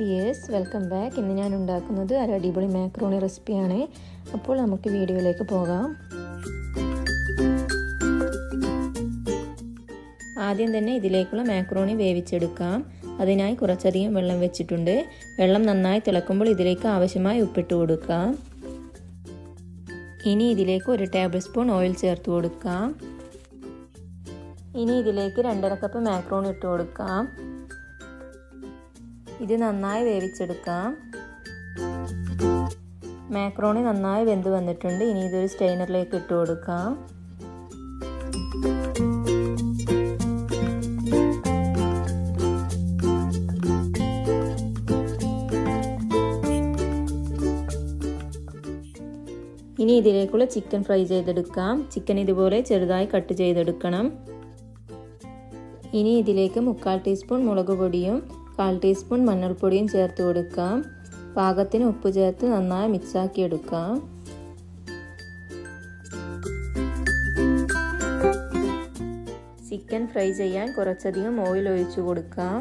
Dears, welcome back. ഇന്ന് ഞാൻ ഉണ്ടാക്കുന്നത് ഒരു അടിപൊളി മാക്രോണി റെസിപ്പിയാണ്. അപ്പോൾ നമുക്ക് വീഡിയോയിലേക്ക് പോകാം. ആദ്യം തന്നെ ഇതിലേക്കുള്ള മാക്രോണി വേവിച്ചെടുക്കാം. അതിനായി കുറച്ചധികം വെള്ളം വെച്ചിട്ടുണ്ട്. വെള്ളം നന്നായി തിളക്കുമ്പോൾ ഇതിലേക്ക് ആവശ്യമായ ഉപ്പിട്ട് കൊടുക്കാം. ഇനി ഇതിലേക്ക് 1 ടേബിൾ സ്പൂൺ ഓയിൽ ചേർത്ത് കൊടുക്കാം. ഇനി ഇതിലേക്ക് 2.5 കപ്പ് മാക്രോണി ഇട്ട് കൊടുക്കാം. ഇത് നന്നായി വേവിച്ചെടുക്കാം. മാക്രോണി നന്നായി വെന്ത് വന്നിട്ടുണ്ട്. ഇനി ഇതൊരു സ്റ്റെയിനറിലേക്ക് ഇട്ട് കൊടുക്കാം. ഇനി ഇതിലേക്കുള്ള ചിക്കൻ ഫ്രൈ ചെയ്തെടുക്കാം. ചിക്കൻ ഇതുപോലെ ചെറുതായി കട്ട് ചെയ്തെടുക്കണം. ഇനി ഇതിലേക്ക് 1/4 ടീസ്പൂൺ മുളക് പൊടിയും 1/4 ടീസ്പൂൺ മഞ്ഞൾപ്പൊടിയും ചേർത്ത് കൊടുക്കാം. പാകത്തിന് ഉപ്പ് ചേർത്ത് നന്നായി മിക്സാക്കി എടുക്കാം. ചിക്കൻ ഫ്രൈ ചെയ്യാൻ കുറച്ചധികം ഓയിൽ ഒഴിച്ചു കൊടുക്കാം.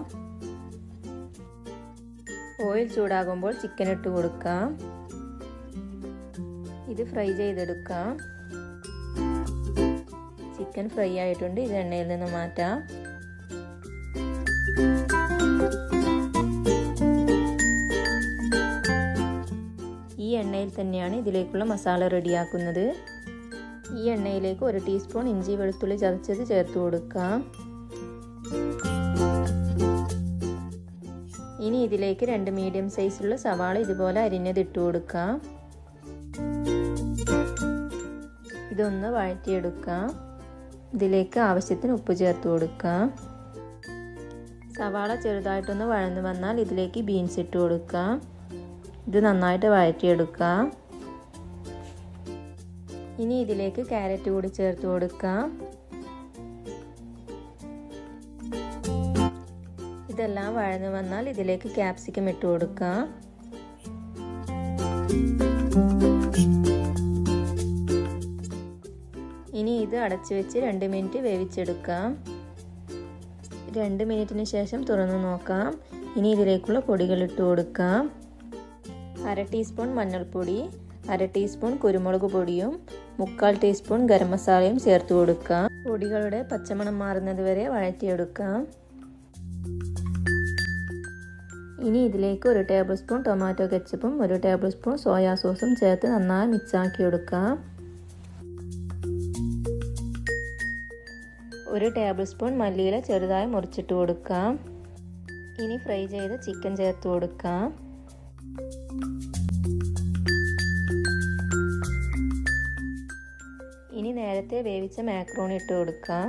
ഓയിൽ ചൂടാകുമ്പോൾ ചിക്കൻ ഇട്ട് കൊടുക്കാം. ഇത് ഫ്രൈ ചെയ്തെടുക്കാം. ചിക്കൻ ഫ്രൈ ആയിട്ടുണ്ട്. ഇത് എണ്ണയിൽ നിന്ന് മാറ്റാം. ഈ എണ്ണയിൽ തന്നെയാണ് ഇതിലേക്കുള്ള മസാല റെഡിയാക്കുന്നത്. ഈ എണ്ണയിലേക്ക് 1 ടീസ്പൂൺ ഇഞ്ചി വെളുത്തുള്ളി ചതച്ചത് ചേർത്ത് കൊടുക്കാം. ഇനി ഇതിലേക്ക് 2 മീഡിയം സൈസുള്ള സവാള ഇതുപോലെ അരിഞ്ഞത് ഇട്ട് കൊടുക്കാം. ഇതൊന്ന് വഴറ്റിയെടുക്കാം. ഇതിലേക്ക് ആവശ്യത്തിന് ഉപ്പ് ചേർത്ത് കൊടുക്കാം. സവാള ചെറുതായിട്ടൊന്ന് വഴന്നു വന്നാൽ ഇതിലേക്ക് ബീൻസ് ഇട്ട് കൊടുക്കാം. ഇത് നന്നായിട്ട് വഴറ്റിയെടുക്കാം. ഇനി ഇതിലേക്ക് ക്യാരറ്റ് കൂടി ചേർത്ത് കൊടുക്കാം. ഇതെല്ലാം വഴന്നു വന്നാൽ ഇതിലേക്ക് ക്യാപ്സിക്കം ഇട്ട് കൊടുക്കാം. ഇനി ഇത് അടച്ചു വെച്ച് 2 മിനിറ്റ് വേവിച്ചെടുക്കാം. 2 മിനിറ്റിന് ശേഷം തുറന്നു നോക്കാം. ഇനി ഇതിലേക്കുള്ള പൊടികൾ ഇട്ട് കൊടുക്കാം. 1/2 ടീസ്പൂൺ മഞ്ഞൾപ്പൊടി, 1/2 ടീസ്പൂൺ കുരുമുളക് പൊടിയും 1/4 ടീസ്പൂൺ ഗരം മസാലയും ചേർത്ത് കൊടുക്കാം. പൊടികളുടെ പച്ചമണം മാറുന്നത് വരെ വഴറ്റിയെടുക്കാം. ഇനി ഇതിലേക്ക് 1 ടേബിൾ സ്പൂൺ ടൊമാറ്റോ കെച്ചപ്പും 1 ടേബിൾ സ്പൂൺ സോയാ സോസും ചേർത്ത് നന്നായി മിക്സാക്കി എടുക്കാം. 1 ടേബിൾ സ്പൂൺ മല്ലിയില ചെറുതായി മുറിച്ചിട്ട് കൊടുക്കാം. ഇനി ഫ്രൈ ചെയ്ത ചിക്കൻ ചേർത്ത് കൊടുക്കാം. ഇനി നേരത്തെ വേവിച്ച മാക്രോണി ഇട്ട് കൊടുക്കാം.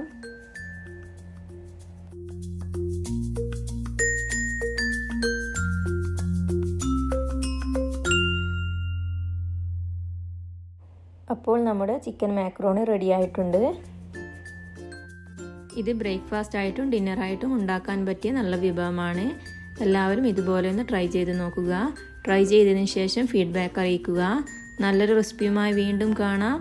അപ്പോൾ നമ്മുടെ ചിക്കൻ മാക്രോണി റെഡി ആയിട്ടുണ്ട്. ഇത് ബ്രേക്ക്ഫാസ്റ്റ് ആയിട്ടും ഡിന്നറായിട്ടും ഉണ്ടാക്കാൻ പറ്റിയ നല്ല വിഭവമാണ്. എല്ലാവരും ഇതുപോലെ ഒന്ന് ട്രൈ ചെയ്ത് നോക്കുക. ട്രൈ ചെയ്തതിന് ശേഷം ഫീഡ്ബാക്ക് അറിയിക്കുക. നല്ലൊരു റെസിപ്പിയുമായി വീണ്ടും കാണാം.